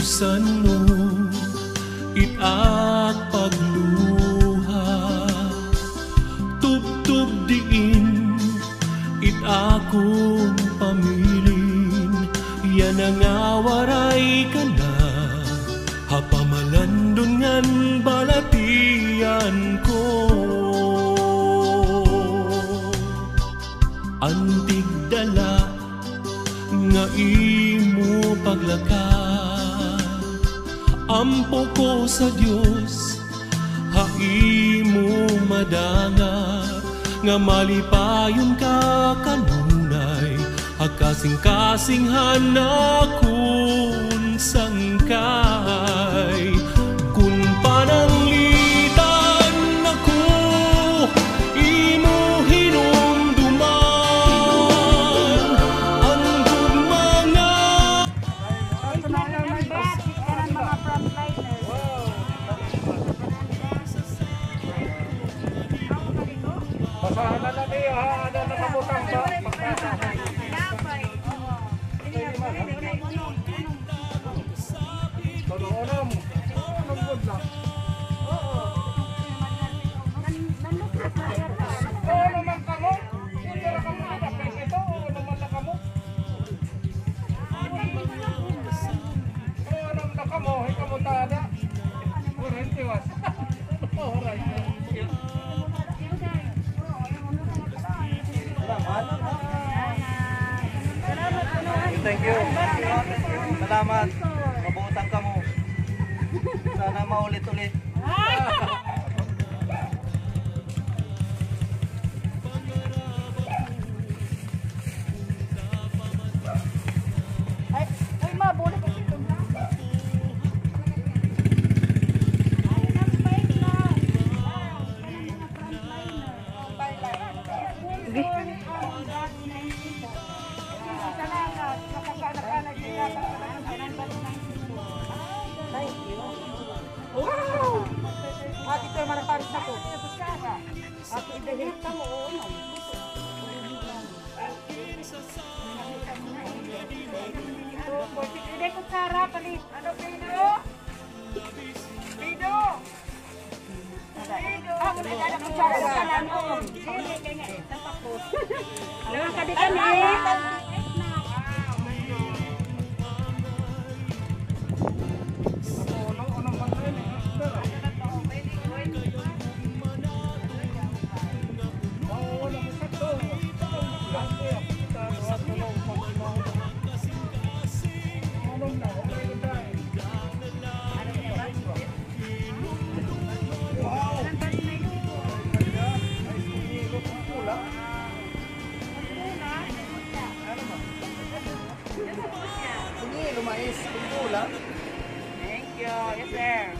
Pusan mo ita't pagluha, tubtub diin it akong pamilin. Yan ang awaray ka na, hapamalandon ngan balatian ko. Antig dala nga imo paglakad, ampo ko sa Dios haimo madangat, nga malipayon ka kanunay agkasing-kasinghan akon sangkay. Kun pananglitan ako imo hinumduman, ang gugmanga basahan na niya ha, ano nakabutang sa pagkasa. Onom good lang. Oo naman ka mo. Hindi na ka mo nakapes ito. Oo naman na ka mo. Oo naman na ka mo. Ikaw mo tada. Kurente was. Alright. Thank you. Salamat. Mabutan ka mo. Sana maulit-ulit. Ay, mabulit kasi ito na. Wow! Ati ko yung maraparis ako. Ako ibigit ka mo. Hindi ko Sara palit. Ano Pido? Pido! Ako na dala ko Sara sa kalan ko. Hindi nga eh. Tapak ko. Ano ka di kami? Lumais, kumpulan. Thank you. Yes, sir.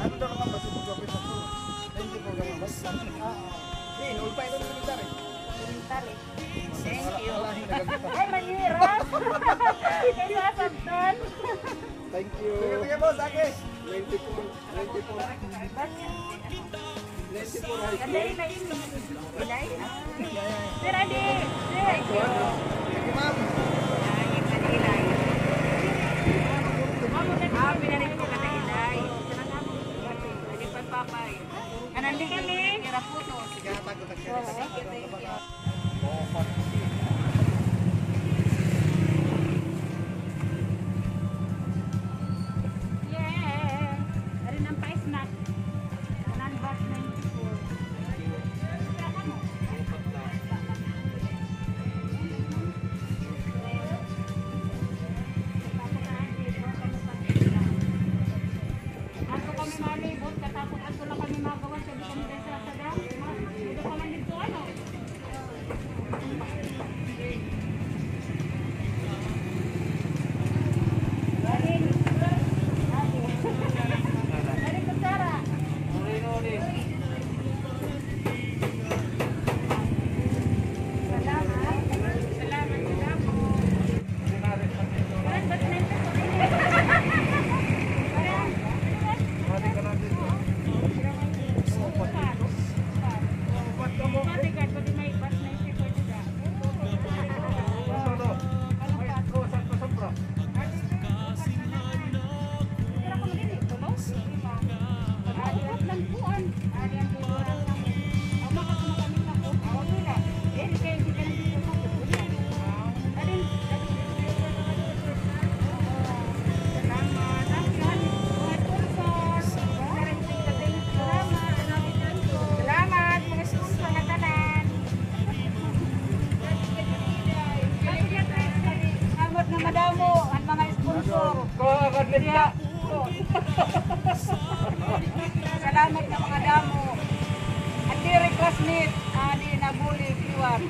Ano daw naman ba si Bugapit na ito? Thank you for the bus. Hindi, ulpay ito ng militar eh. Militar eh. Thank you. Ay, Ay, manirap. Hindi na sabtan. thank you. Sige, boss, ake. 94. 94 high Ganda rin na yun. Ilay. Sir, Adi. Thank you. Thank you, ma'am. Pinarin ko ka na ilay. Hindi pa papay. Anandi kami. Kira puso. Sige, tagot. Thank you. Yeah. Ari nang pa-snack. Nan-box 94. Ato kami malibot, katapos ato lang kami magawa sa di kami sa sadang. Dito pa man dito ano. Aslit, ani nabuli kiwan.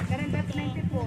Kanan that's 94.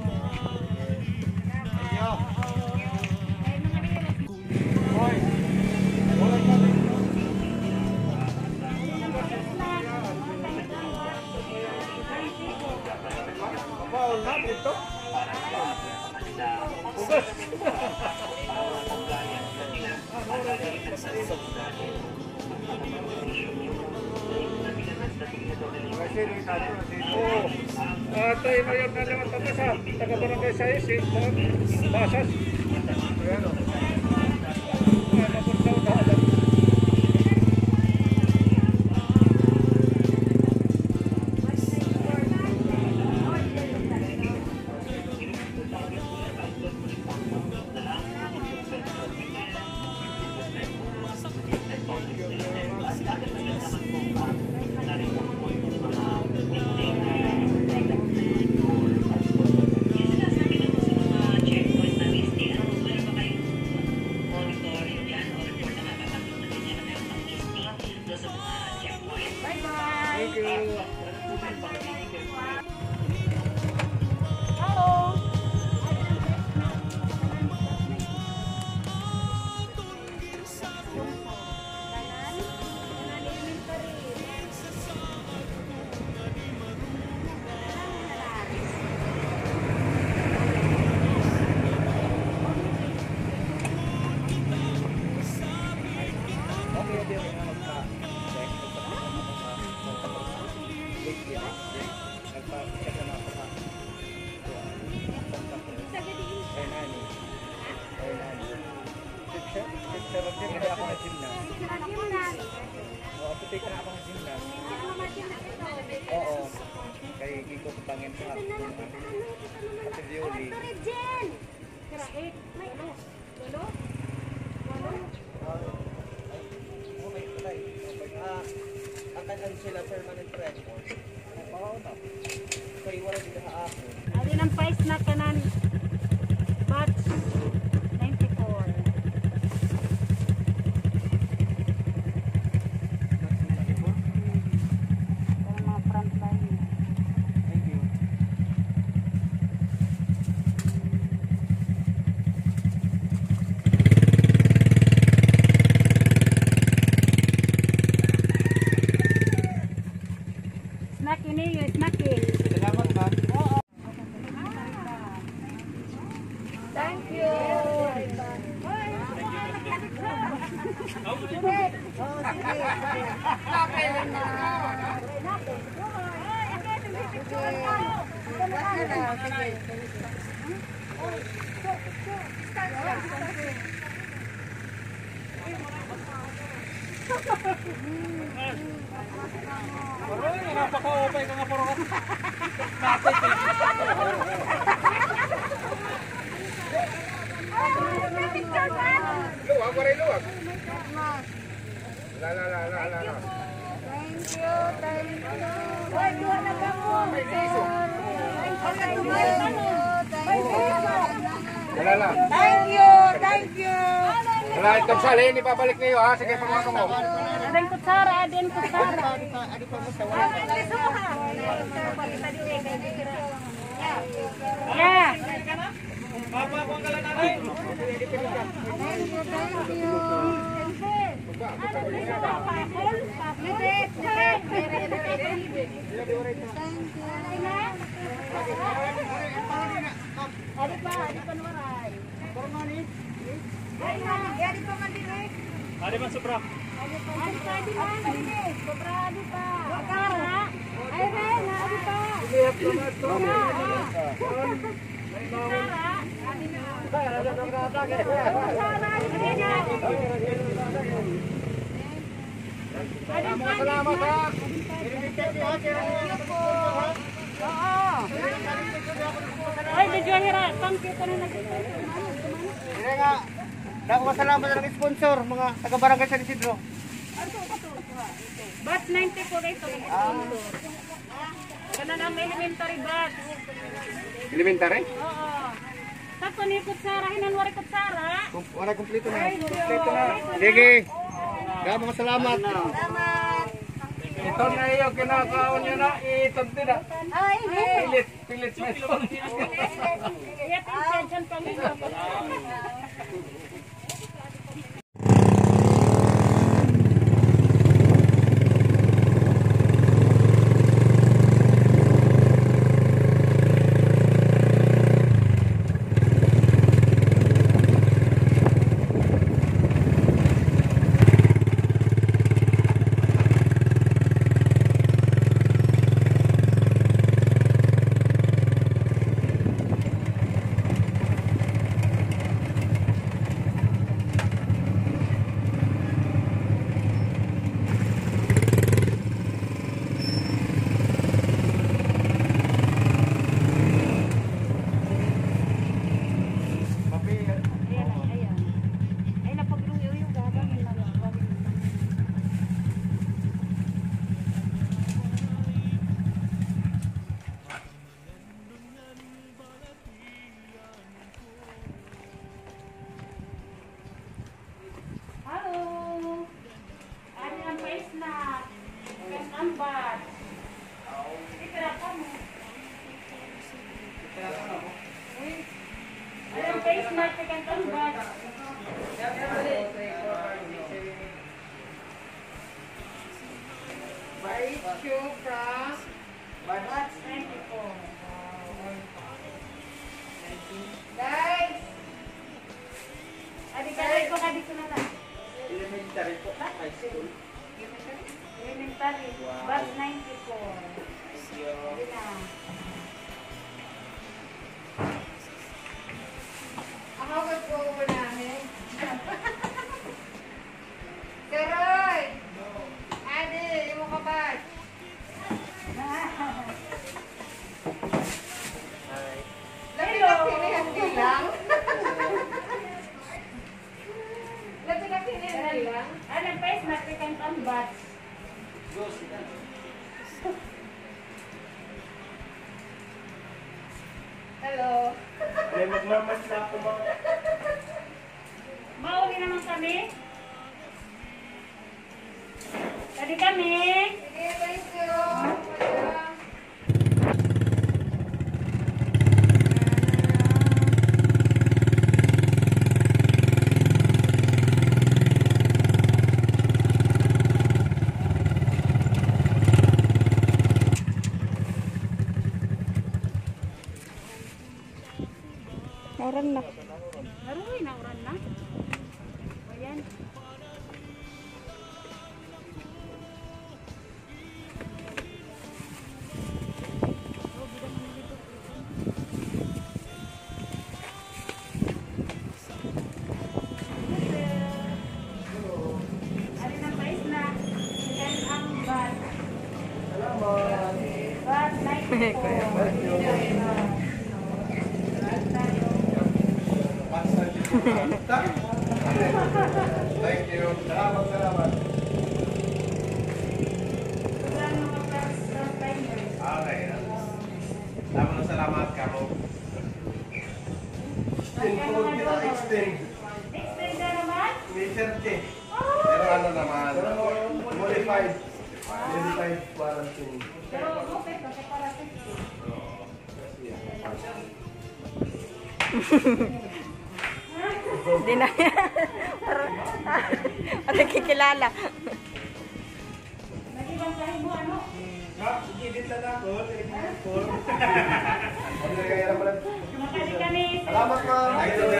Tayo ngayon na naman pagkasa, taga-barangay sa isi, basas. Ayan o. Napunta na alam. Oo. Kay Kiko Pangin sa Ate Violi. Akan sila permanent record. Oo na. Kaya wala dito sa ako. Alin ang price na kanan? Batch 94. Mga front line. Thank you. Snack ini yun, snack eh. Salamat ma'am. Thank you. Napaka-opay ka nga puro ka. Luwag, waray luwag. La. Thank you, thank you. Why do na ka mo? May piso. Thank you, thank you. Wala itong salin, ipabalik niyo ha. Sige, pangako mo. Aden kutsara, aden kutsara. Yeah. Papa, kuha ka lang natin. Thank you. Adi pa nuwaray. Adi pa mandirek. Adi man sobra. Adi sobra adi pa. Wakara. Ay na adi pa. Hindi, Salamat ha. Ay, medyo hirapan kita na nag-sponsor. Hindi nga. Dako masalamat ng sponsor, mga taga-barangay San Isidro. Bat 90 po dito nag-sponsor. Kana na may elementary bat. Elementary? Oo. Tapos ni kutsara, hinanwari kutsara. Wala kumpleto na. Kumpleto na. Sige. Dako masalamat. Ito na iyo, kinakaon nyo na, itonti na. Ay, Pilit na ito. iya tension kami. Guys! Adik-adik ko na dito na lang. Elementary po, high school. Elementary. Batch 94. Hindi na. Ang hawag ko po namin. Karoy! Adi, yung mga batch. Laki-laki lang. Laki-laki lang. Ano pa is nakikan ang batch? Hello. May magmamas na ako ba? Mauli naman kami. Tadi kami. Sige, thank you. Nauran na. Aroy, nauran na. Ayan. Ano na pais na? Yan ang bat. Bat 94. Thank you. Salamat, salamat. Okay. Salamat, Kamo. Extend kita, extend. Extend na naman? May 30. Pero ano naman? Modified. Modified quarantine. Pero okay, kasi para 50. Hindi na yan. At nakikilala. Nag-ibang kahit mo ano? Gigit lang ako. Makali kami. Salamat, ma'am.